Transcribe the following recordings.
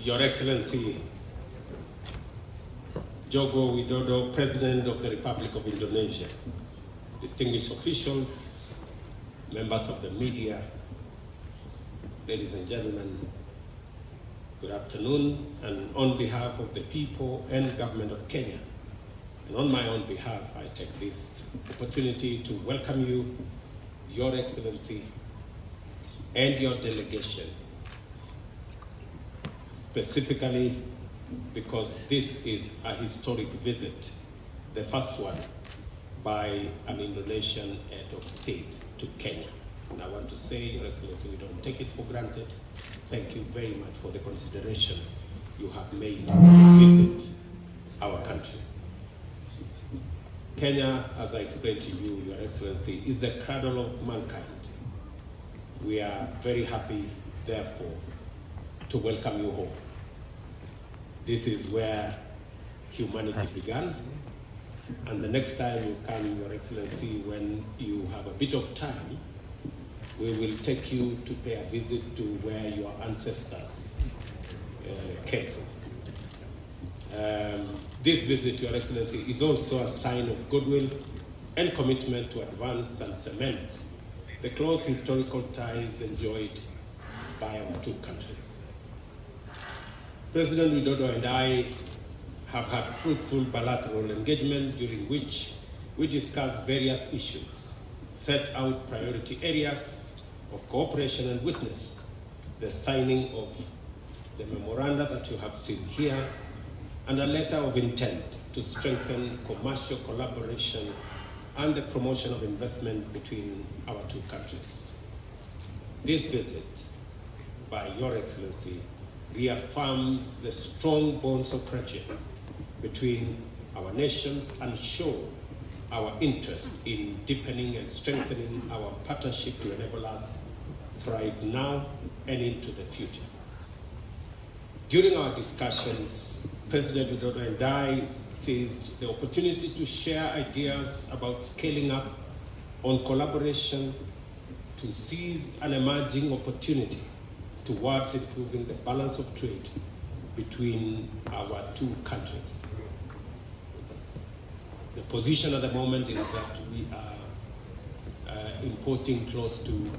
Your Excellency Joko Widodo, President of the Republic of Indonesia, distinguished officials, members of the media, ladies and gentlemen, good afternoon, and on behalf of the people and government of Kenya, and on my own behalf, I take this opportunity to welcome you, Your Excellency, and your delegation, specifically because this is a historic visit, the first one by an Indonesian head of state to Kenya. And I want to say, Your Excellency, we don't take it for granted. Thank you very much for the consideration you have made to visit our country. Kenya, as I explained to you, Your Excellency, is the cradle of mankind. We are very happy, therefore, to welcome you home. This is where humanity began, and the next time you come, Your Excellency, when you have a bit of time, we will take you to pay a visit to where your ancestors came from. This visit, Your Excellency, is also a sign of goodwill and commitment to advance and cement the close historical ties enjoyed by our two countries. President Widodo and I have had fruitful bilateral engagement during which we discussed various issues, set out priority areas of cooperation, and witnessed the signing of the memoranda that you have seen here and a letter of intent to strengthen commercial collaboration and the promotion of investment between our two countries. This visit by Your Excellency reaffirms the strong bonds of friendship between our nations and show our interest in deepening and strengthening our partnership to enable us thrive now and into the future. During our discussions, President Widodo and I seized the opportunity to share ideas about scaling up on collaboration to seize an emerging opportunity towards improving the balance of trade between our two countries. The position at the moment is that we are importing close to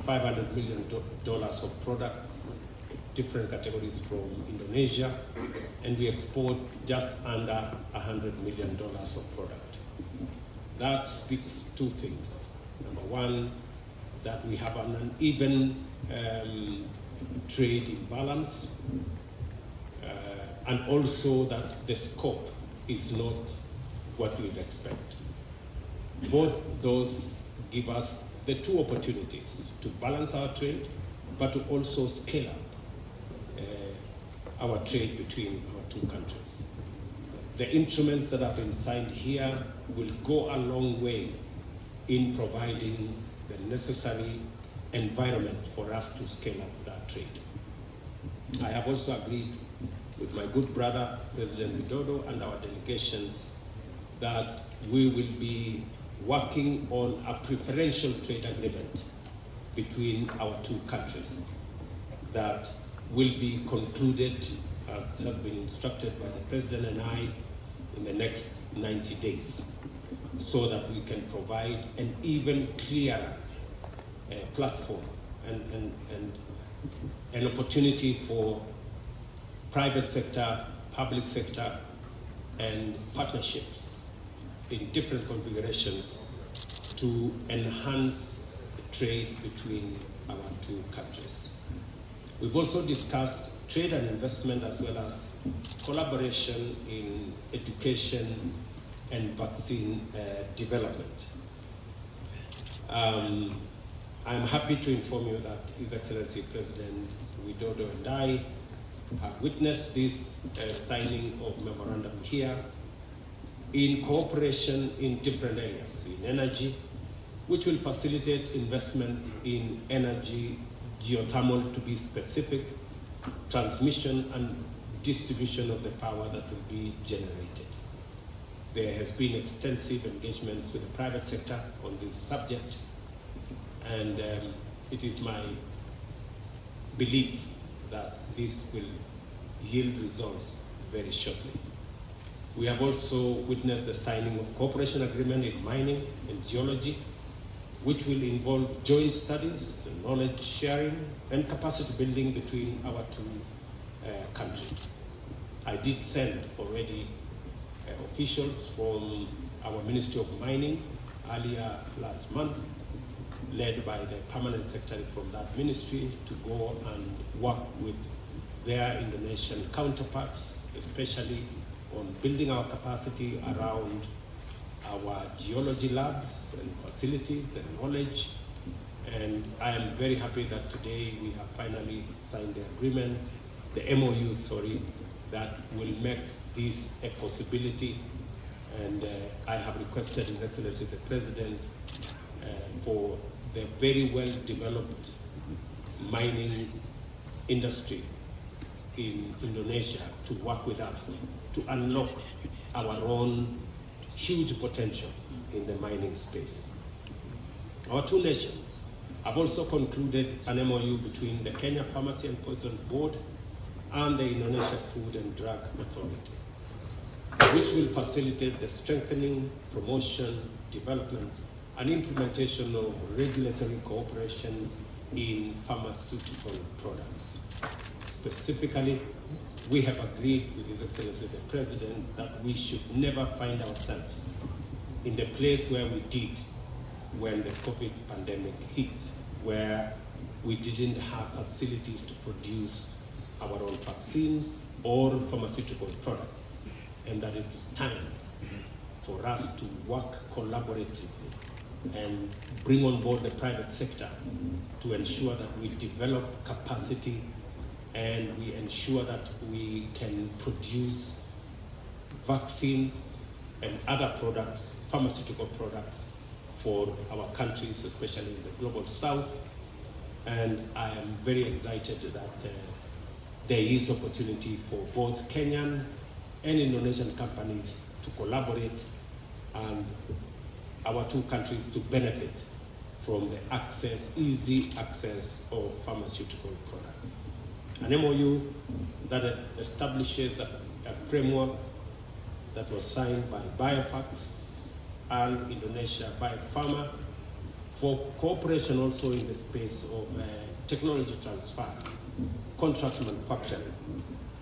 $500 million of products, different categories from Indonesia, and we export just under $100 million of product. That speaks two things. Number one, that we have an uneven trade imbalance, and also that the scope is not what we'd expect. Both those give us the two opportunities to balance our trade, but to also scale up our trade between our two countries. The instruments that have been signed here will go a long way in providing the necessary environment for us to scale up that trade. I have also agreed with my good brother, President Widodo, and our delegations that we will be working on a preferential trade agreement between our two countries that will be concluded, as has been instructed by the President and I, in the next 90 days, so that we can provide an even clearer platform and an opportunity for private sector, public sector, and partnerships in different configurations to enhance the trade between our two countries. We've also discussed trade and investment, as well as collaboration in education and vaccine development. I'm happy to inform you that His Excellency President Widodo and I have witnessed this signing of memorandum here in cooperation in different areas, in energy, which will facilitate investment in energy, geothermal to be specific, transmission and distribution of the power that will be generated. There has been extensive engagements with the private sector on this subject, and it is my belief that this will yield results very shortly. We have also witnessed the signing of cooperation agreement in mining and geology, which will involve joint studies, knowledge sharing, and capacity building between our two countries. I did send already officials from our Ministry of Mining earlier last month, led by the permanent secretary from that ministry, to go and work with their Indonesian counterparts, especially on building our capacity around our geology labs and facilities and knowledge. And I am very happy that today we have finally signed the agreement, the MOU, that will make this a possibility. And I have requested, His Excellency the President, for the very well developed mining industry in Indonesia to work with us to unlock our own huge potential in the mining space. Our two nations have also concluded an MOU between the Kenya Pharmacy and Poison Board and the Indonesia Food and Drug Authority, which will facilitate the strengthening, promotion, development, and implementation of regulatory cooperation in pharmaceutical products. Specifically, we have agreed with His Excellency the President that we should never find ourselves in the place where we did when the COVID pandemic hit, where we didn't have facilities to produce our own vaccines or pharmaceutical products, and that it's time for us to work collaboratively and bring on board the private sector to ensure that we develop capacity and we ensure that we can produce vaccines and other products, pharmaceutical products, for our countries, especially in the global south. And I am very excited that there is opportunity for both Kenyan and Indonesian companies to collaborate and our two countries to benefit from the access, easy access of pharmaceutical products. An MOU that establishes a framework that was signed by Biofax and Indonesia Biopharma for cooperation also in the space of technology transfer, contract manufacturing,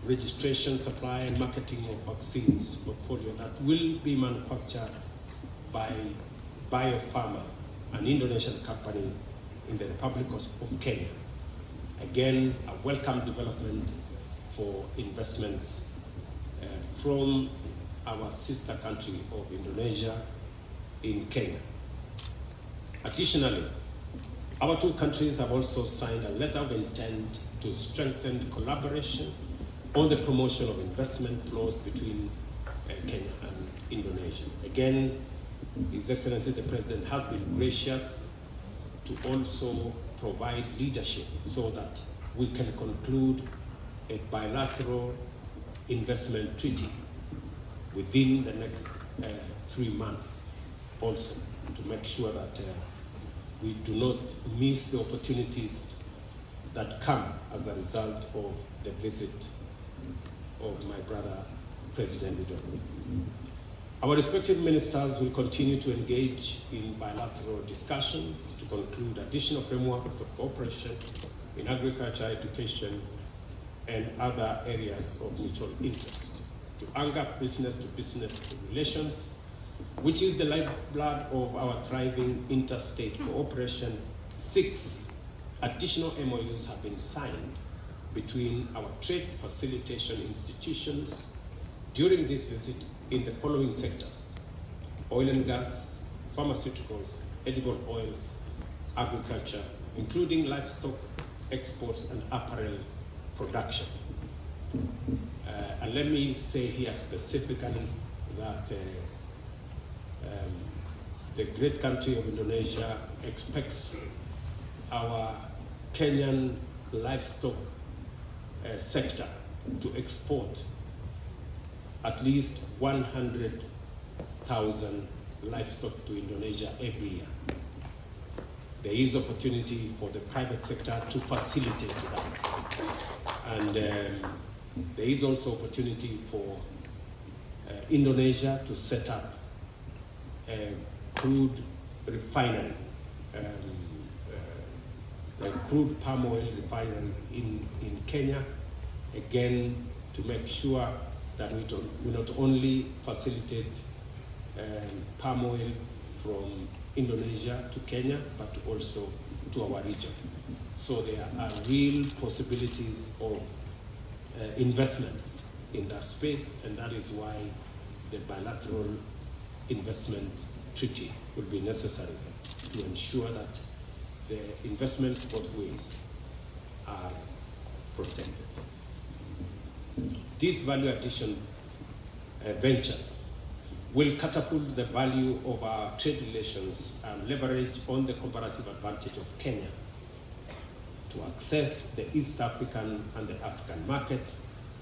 registration, supply, and marketing of vaccines portfolio that will be manufactured by Biopharma, an Indonesian company in the Republic of Kenya. Again, a welcome development for investments from our sister country of Indonesia in Kenya. Additionally, our two countries have also signed a letter of intent to strengthen collaboration on the promotion of investment flows between Kenya and Indonesia. Again, His Excellency the President has been gracious to also provide leadership so that we can conclude a bilateral investment treaty within the next 3 months also, to make sure that we do not miss the opportunities that come as a result of the visit of my brother, President Jokowi. Our respective ministers will continue to engage in bilateral discussions to conclude additional frameworks of cooperation in agriculture, education, and other areas of mutual interest to anchor business-to-business relations, which is the lifeblood of our thriving interstate cooperation. 6 additional MOUs have been signed between our trade facilitation institutions during this visit in the following sectors: oil and gas, pharmaceuticals, edible oils, agriculture, including livestock exports and apparel production. And let me say here specifically that the great country of Indonesia expects our Kenyan livestock sector to export at least 100,000 livestock to Indonesia every year. There is opportunity for the private sector to facilitate that. And there is also opportunity for Indonesia to set up a crude refinery, a crude palm oil refinery in Kenya, again to make sure that we not only facilitate palm oil from Indonesia to Kenya, but also to our region. So there are real possibilities of investments in that space, and that is why the bilateral investment treaty will be necessary to ensure that the investments both ways are protected. These value addition ventures will catapult the value of our trade relations and leverage on the comparative advantage of Kenya to access the East African and the African market,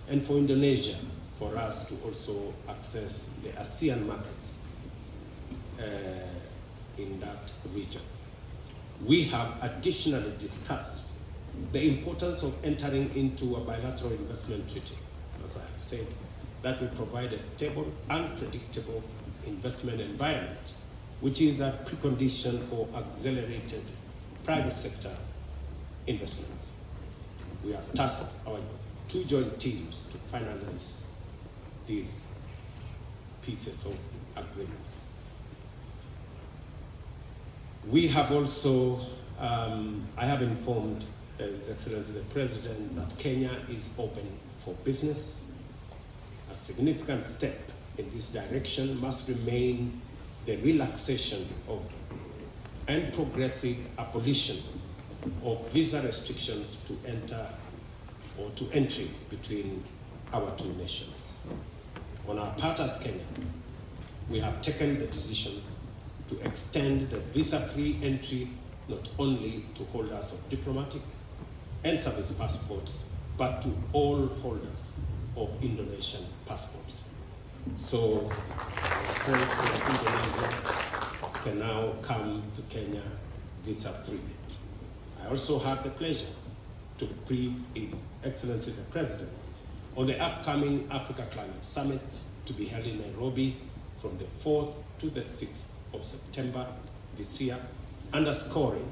and for Indonesia, for us to also access the ASEAN market in that region. We have additionally discussed the importance of entering into a bilateral investment treaty, as I have said, that will provide a stable and predictable investment environment, which is a precondition for accelerated private sector investment. We have tasked our two joint teams to finalize these pieces of agreements. We have also, I have informed His Excellency the President that Kenya is open for business. A significant step in this direction must remain the relaxation of and progressive abolition of visa restrictions to enter or to entry between our two nations. On our part as Kenya, we have taken the decision to extend the visa-free entry not only to holders of diplomatic and service passports, but to all holders of Indonesian passports. So, Indonesians can now come to Kenya visa-free. I also had the pleasure to brief His Excellency the President on the upcoming Africa Climate Summit to be held in Nairobi from the 4th to the 6th of September this year, underscoring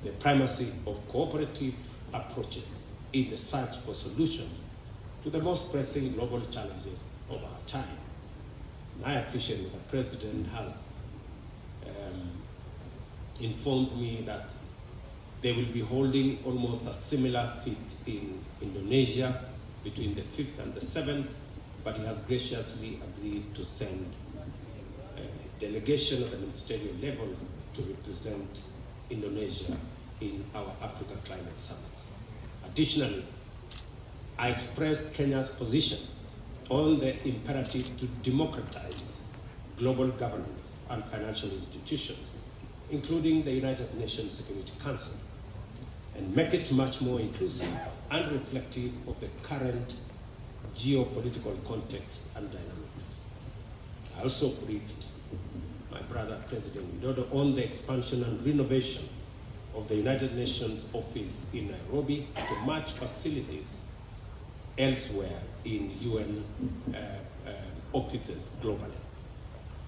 the primacy of cooperative approaches in the search for solutions to the most pressing global challenges of our time. And I appreciate that the President has informed me that they will be holding almost a similar feat in Indonesia between the 5th and the 7th, but he has graciously agreed to send a delegation at the ministerial level to represent Indonesia in our Africa Climate Summit. Additionally, I expressed Kenya's position on the imperative to democratize global governance and financial institutions, including the United Nations Security Council, and make it much more inclusive and reflective of the current geopolitical context and dynamics. I also briefed my brother President Widodo on the expansion and renovation of the United Nations office in Nairobi to match facilities elsewhere in UN offices globally.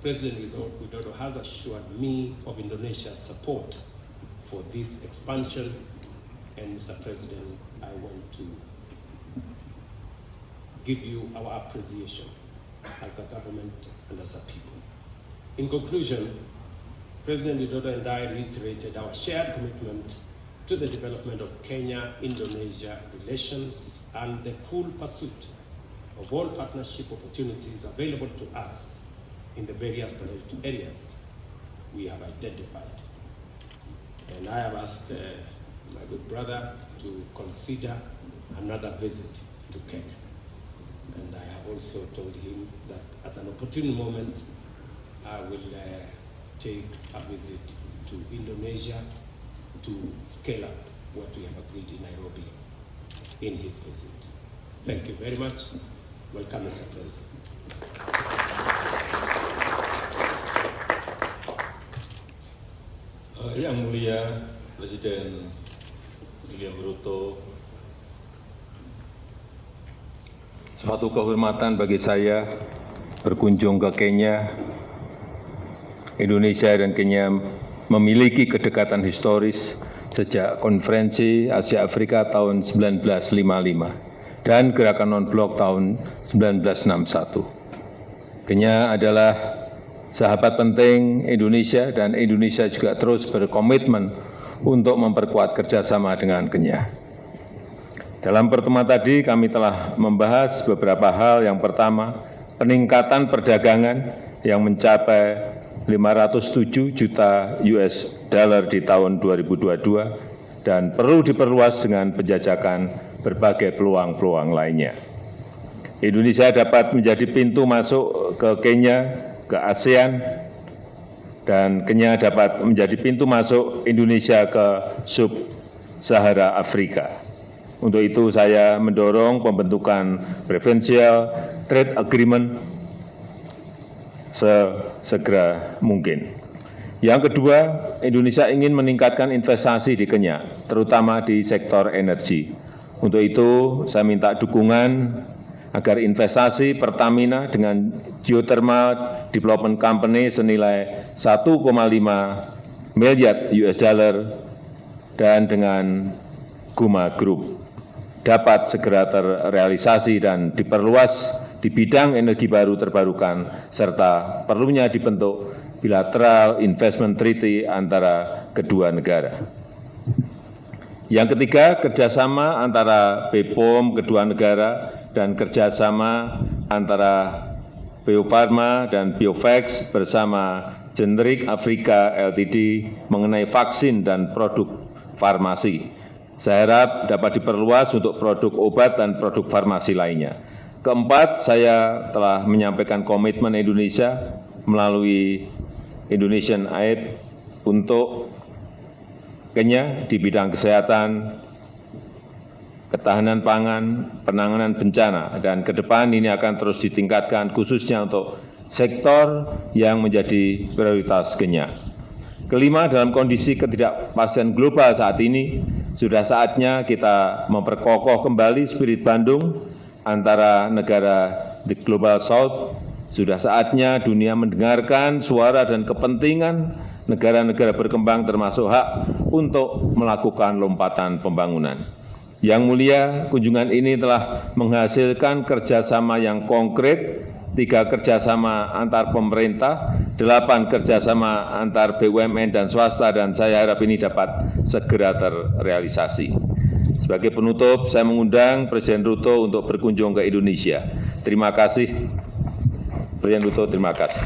President Widodo has assured me of Indonesia's support for this expansion, and Mr. President, I want to give you our appreciation as a government and as a people. In conclusion, President Widodo and I reiterated our shared commitment to the development of Kenya-Indonesia relations and the full pursuit of all partnership opportunities available to us in the various priority areas we have identified. And I have asked my good brother to consider another visit to Kenya. And I have also told him that at an opportune moment, I will take a visit to Indonesia to scale up what we have agreed in Nairobi in his visit. Thank you very much. Welcome, Mr. President. Yang Mulia Presiden William Ruto, Suatu kehormatan bagi saya berkunjung ke Kenya. Indonesia dan Kenya memiliki kedekatan historis sejak Konferensi Asia Afrika tahun 1955 dan Gerakan Non-Blok tahun 1961. Kenya adalah sahabat penting Indonesia dan Indonesia juga terus berkomitmen untuk memperkuat kerjasama dengan Kenya. Dalam pertemuan tadi kami telah membahas beberapa hal. Yang pertama, peningkatan perdagangan yang mencapai 507 juta US dollar di tahun 2022 dan perlu diperluas dengan penjajakan berbagai peluang-peluang lainnya. Indonesia dapat menjadi pintu masuk ke Kenya, ke ASEAN, dan Kenya dapat menjadi pintu masuk Indonesia ke sub-Sahara Afrika. Untuk itu saya mendorong pembentukan Preferential Trade Agreement sesegera mungkin. Yang kedua, Indonesia ingin meningkatkan investasi di Kenya, terutama di sektor energi. Untuk itu saya minta dukungan agar investasi Pertamina dengan Geothermal Development Company senilai 1,5 miliar US dollar dan dengan Guma Group dapat segera terrealisasi dan diperluas di bidang energi baru terbarukan, serta perlunya dibentuk bilateral investment treaty antara kedua negara. Yang ketiga, kerjasama antara BPOM kedua negara dan kerjasama antara Bio Farma dan Biovax bersama Generik Afrika Ltd mengenai vaksin dan produk farmasi. Saya harap dapat diperluas untuk produk obat dan produk farmasi lainnya. Keempat, saya telah menyampaikan komitmen Indonesia melalui Indonesian Aid untuk Kenya di bidang kesehatan, ketahanan pangan, penanganan bencana, dan ke depan ini akan terus ditingkatkan khususnya untuk sektor yang menjadi prioritas Kenya. Kelima, dalam kondisi ketidakpastian global saat ini, sudah saatnya kita memperkokoh kembali spirit Bandung antara negara di Global South. Sudah saatnya dunia mendengarkan suara dan kepentingan negara-negara berkembang termasuk hak untuk melakukan lompatan pembangunan. Yang mulia, kunjungan ini telah menghasilkan kerjasama yang konkret, 3 kerjasama antar pemerintah, 8 kerjasama antar BUMN dan swasta, dan saya harap ini dapat segera terrealisasi. Sebagai penutup, saya mengundang Presiden Ruto untuk berkunjung ke Indonesia. Terima kasih. Presiden Ruto, terima kasih.